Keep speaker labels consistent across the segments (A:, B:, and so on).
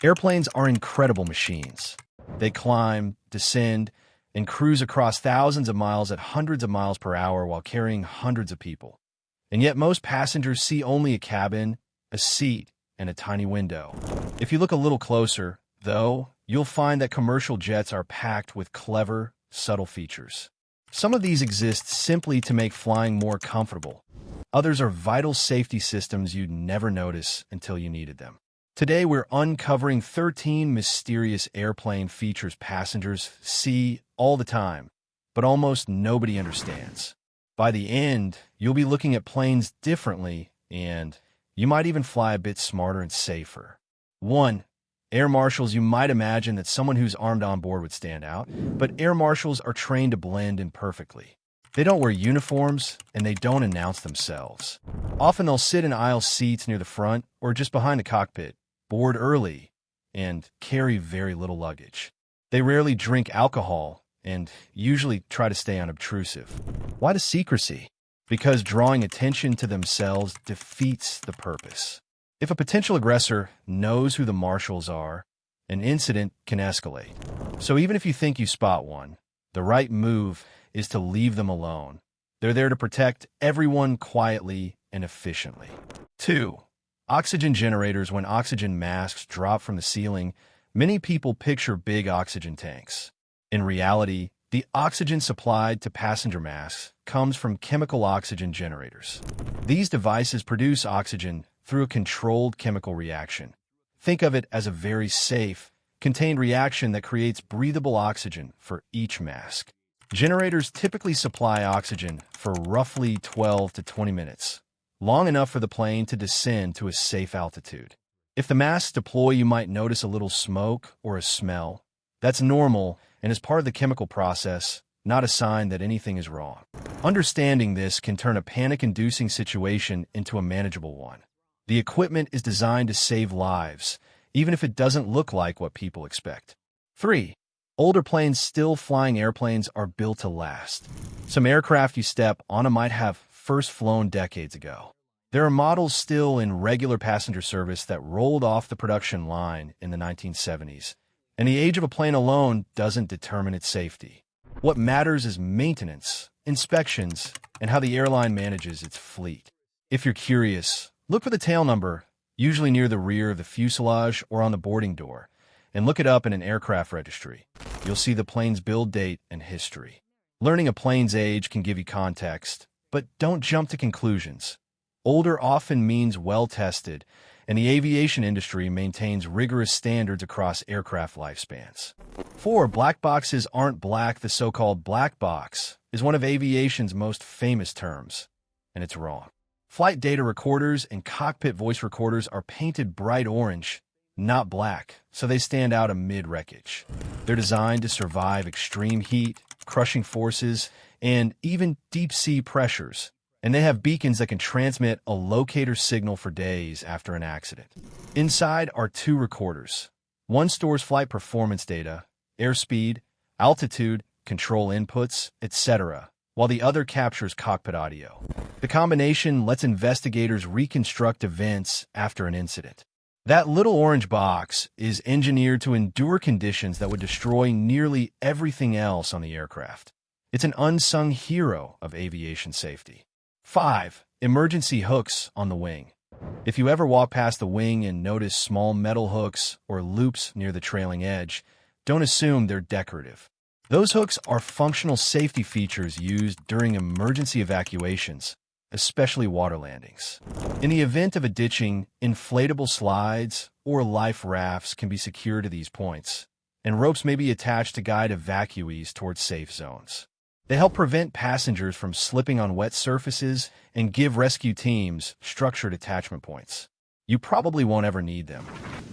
A: Airplanes are incredible machines. They climb, descend, and cruise across thousands of miles at hundreds of miles per hour while carrying hundreds of people. And yet most passengers see only a cabin, a seat, and a tiny window. If you look a little closer, though, you'll find that commercial jets are packed with clever, subtle features. Some of these exist simply to make flying more comfortable. Others are vital safety systems you'd never notice until you needed them. Today, we're uncovering 13 mysterious airplane features passengers see all the time, but almost nobody understands. By the end, you'll be looking at planes differently, and you might even fly a bit smarter and safer. 1. Air marshals. You might imagine that someone who's armed on board would stand out, but air marshals are trained to blend in perfectly. They don't wear uniforms, and they don't announce themselves. Often they'll sit in aisle seats near the front or just behind the cockpit, board early, and carry very little luggage. They rarely drink alcohol and usually try to stay unobtrusive. Why the secrecy? Because drawing attention to themselves defeats the purpose. If a potential aggressor knows who the marshals are, an incident can escalate. So even if you think you spot one, the right move is to leave them alone. They're there to protect everyone quietly and efficiently. 2. Oxygen generators. When oxygen masks drop from the ceiling, many people picture big oxygen tanks. In reality, the oxygen supplied to passenger masks comes from chemical oxygen generators. These devices produce oxygen through a controlled chemical reaction. Think of it as a very safe, contained reaction that creates breathable oxygen for each mask. Generators typically supply oxygen for roughly 12 to 20 minutes, long enough for the plane to descend to a safe altitude. If the masks deploy, you might notice a little smoke or a smell. That's normal and is part of the chemical process, not a sign that anything is wrong. Understanding this can turn a panic-inducing situation into a manageable one. The equipment is designed to save lives, even if it doesn't look like what people expect. 3. Older planes. Still flying airplanes are built to last. Some aircraft you step on might have first flown decades ago. There are models still in regular passenger service that rolled off the production line in the 1970s, and the age of a plane alone doesn't determine its safety. What matters is maintenance, inspections, and how the airline manages its fleet. If you're curious, look for the tail number, usually near the rear of the fuselage or on the boarding door, and look it up in an aircraft registry. You'll see the plane's build date and history. Learning a plane's age can give you context, but don't jump to conclusions. Older often means well-tested, and the aviation industry maintains rigorous standards across aircraft lifespans. 4. Black boxes aren't black. The so-called black box is one of aviation's most famous terms, and it's wrong. Flight data recorders and cockpit voice recorders are painted bright orange, not black, so they stand out amid wreckage. They're designed to survive extreme heat, crushing forces, and even deep-sea pressures, and they have beacons that can transmit a locator signal for days after an accident. Inside are 2 recorders. One stores flight performance data, airspeed, altitude, control inputs, etc., while the other captures cockpit audio. The combination lets investigators reconstruct events after an incident. That little orange box is engineered to endure conditions that would destroy nearly everything else on the aircraft. It's an unsung hero of aviation safety. 5. Emergency hooks on the wing. If you ever walk past the wing and notice small metal hooks or loops near the trailing edge, don't assume they're decorative. Those hooks are functional safety features used during emergency evacuations, especially water landings. In the event of a ditching, inflatable slides or life rafts can be secured to these points, and ropes may be attached to guide evacuees towards safe zones. They help prevent passengers from slipping on wet surfaces and give rescue teams structured attachment points. You probably won't ever need them,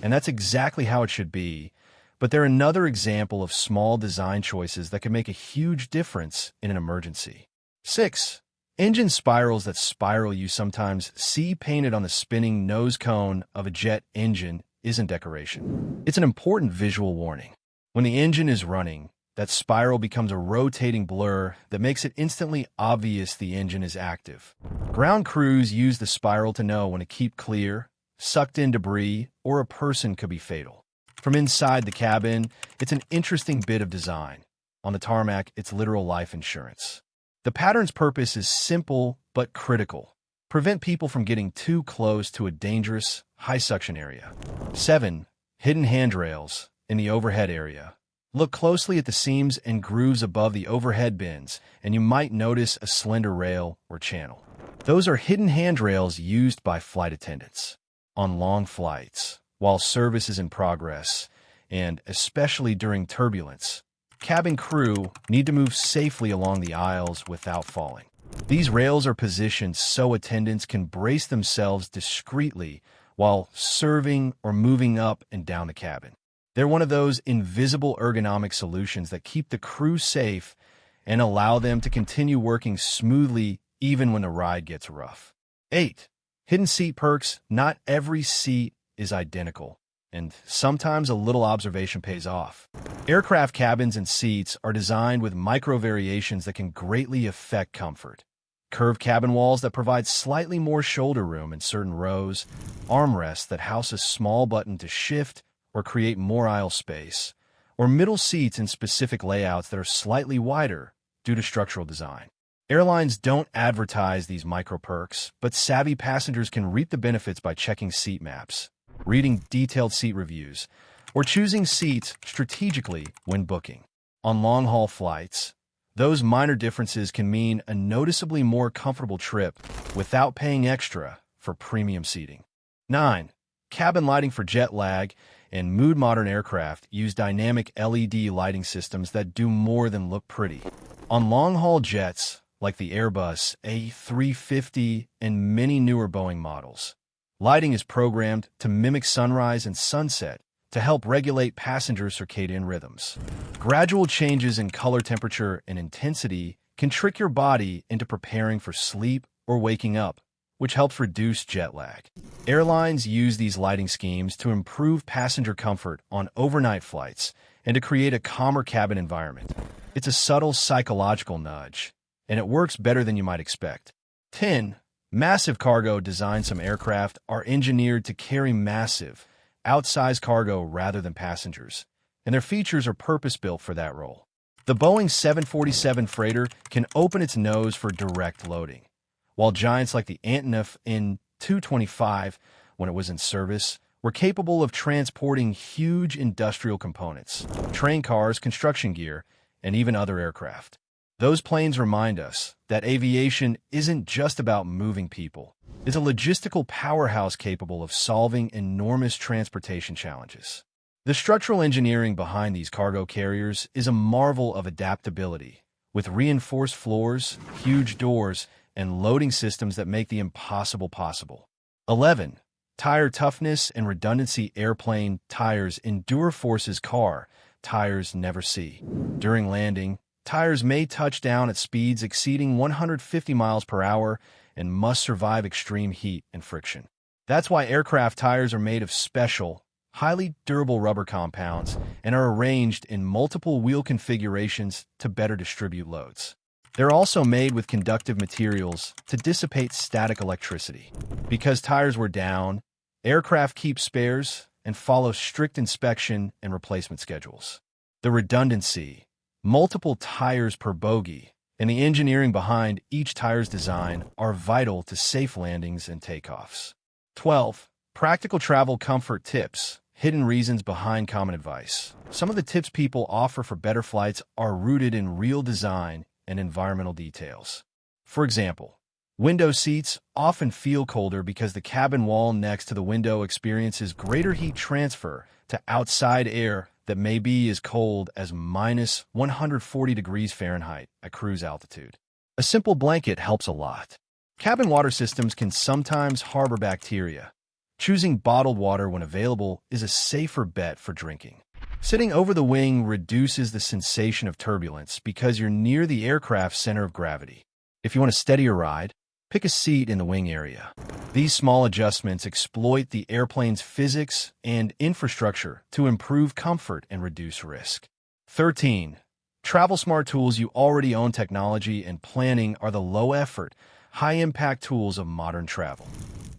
A: and that's exactly how it should be, but they're another example of small design choices that can make a huge difference in an emergency. 6. Engine spirals that spiral. You sometimes see painted on the spinning nose cone of a jet engine isn't decoration. It's an important visual warning. When the engine is running, that spiral becomes a rotating blur that makes it instantly obvious the engine is active. Ground crews use the spiral to know when to keep clear, sucked in debris, or a person could be fatal. From inside the cabin, it's an interesting bit of design. On the tarmac, it's literal life insurance. The pattern's purpose is simple but critical. Prevent people from getting too close to a dangerous, high-suction area. 7. Hidden handrails in the overhead area. Look closely at the seams and grooves above the overhead bins, and you might notice a slender rail or channel. Those are hidden handrails used by flight attendants. On long flights, while service is in progress, and especially during turbulence, cabin crew need to move safely along the aisles without falling. These rails are positioned so attendants can brace themselves discreetly while serving or moving up and down the cabin. They're one of those invisible ergonomic solutions that keep the crew safe and allow them to continue working smoothly even when the ride gets rough. 8. Hidden seat perks. Not every seat is identical, and sometimes a little observation pays off. Aircraft cabins and seats are designed with micro variations that can greatly affect comfort. Curved cabin walls that provide slightly more shoulder room in certain rows, armrests that house a small button to shift or create more aisle space, or middle seats in specific layouts that are slightly wider due to structural design. Airlines don't advertise these micro perks, but savvy passengers can reap the benefits by checking seat maps, reading detailed seat reviews, or choosing seats strategically when booking. On long-haul flights, those minor differences can mean a noticeably more comfortable trip without paying extra for premium seating. 9. Cabin lighting for jet lag and mood-modern aircraft use dynamic LED lighting systems that do more than look pretty. On long-haul jets, like the Airbus A350 and many newer Boeing models, lighting is programmed to mimic sunrise and sunset to help regulate passenger circadian rhythms. Gradual changes in color temperature and intensity can trick your body into preparing for sleep or waking up, which helps reduce jet lag. Airlines use these lighting schemes to improve passenger comfort on overnight flights and to create a calmer cabin environment. It's a subtle psychological nudge, and it works better than you might expect. 10. Massive cargo. Design. Some aircraft are engineered to carry massive, outsized cargo rather than passengers, and their features are purpose-built for that role. The Boeing 747 freighter can open its nose for direct loading, while giants like the Antonov in 225, when it was in service, were capable of transporting huge industrial components, train cars, construction gear, and even other aircraft. Those planes remind us that aviation isn't just about moving people. It's a logistical powerhouse capable of solving enormous transportation challenges. The structural engineering behind these cargo carriers is a marvel of adaptability, with reinforced floors, huge doors, and loading systems that make the impossible possible. 11. Tire toughness and redundancy. Airplane tires endure forces car tires never see. During landing, tires may touch down at speeds exceeding 150 miles per hour and must survive extreme heat and friction. That's why aircraft tires are made of special, highly durable rubber compounds and are arranged in multiple wheel configurations to better distribute loads. They're also made with conductive materials to dissipate static electricity. Because tires were down, aircraft keep spares and follow strict inspection and replacement schedules. The redundancy, multiple tires per bogie, and the engineering behind each tire's design are vital to safe landings and takeoffs. 12. Practical travel comfort tips. Hidden reasons behind common advice. Some of the tips people offer for better flights are rooted in real design and environmental details. For example, window seats often feel colder because the cabin wall next to the window experiences greater heat transfer to outside air that may be as cold as minus 140 degrees Fahrenheit at cruise altitude. A simple blanket helps a lot. Cabin water systems can sometimes harbor bacteria. Choosing bottled water when available is a safer bet for drinking. Sitting over the wing reduces the sensation of turbulence because you're near the aircraft's center of gravity. If you want to steady your ride, pick a seat in the wing area. These small adjustments exploit the airplane's physics and infrastructure to improve comfort and reduce risk. 13. Travel smart tools. You already own. Technology and planning are the low-effort, high-impact tools of modern travel.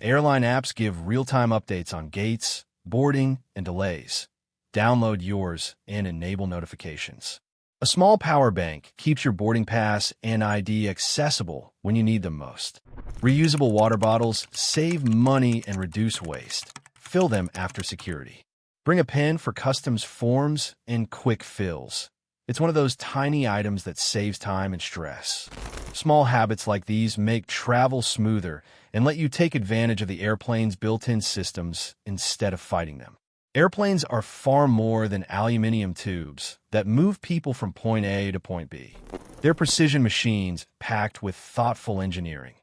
A: Airline apps give real-time updates on gates, boarding, and delays. download yours and enable notifications. A small power bank keeps your boarding pass and ID accessible when you need them most. Reusable water bottles save money and reduce waste. Fill them after security. Bring a pen for customs forms and quick fills. It's one of those tiny items that saves time and stress. Small habits like these make travel smoother and let you take advantage of the airplane's built-in systems instead of fighting them. Airplanes are far more than aluminum tubes that move people from point A to point B. They're precision machines packed with thoughtful engineering.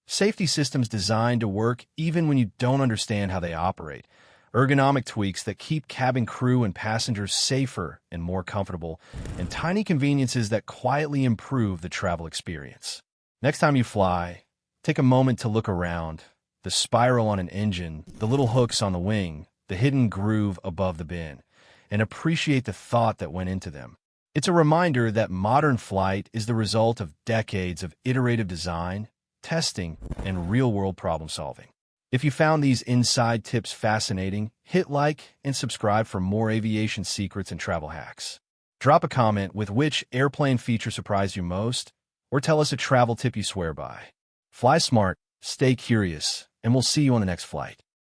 A: Safety systems designed to work even when you don't understand how they operate. Ergonomic tweaks that keep cabin crew and passengers safer and more comfortable, and tiny conveniences that quietly improve the travel experience. Next time you fly, take a moment to look around. The spiral on an engine, the little hooks on the wing, the hidden groove above the bin, and appreciate the thought that went into them. It's a reminder that modern flight is the result of decades of iterative design, testing, and real-world problem-solving. If you found these inside tips fascinating, hit like and subscribe for more aviation secrets and travel hacks. Drop a comment with which airplane feature surprised you most, or tell us a travel tip you swear by. Fly smart, stay curious, and we'll see you on the next flight.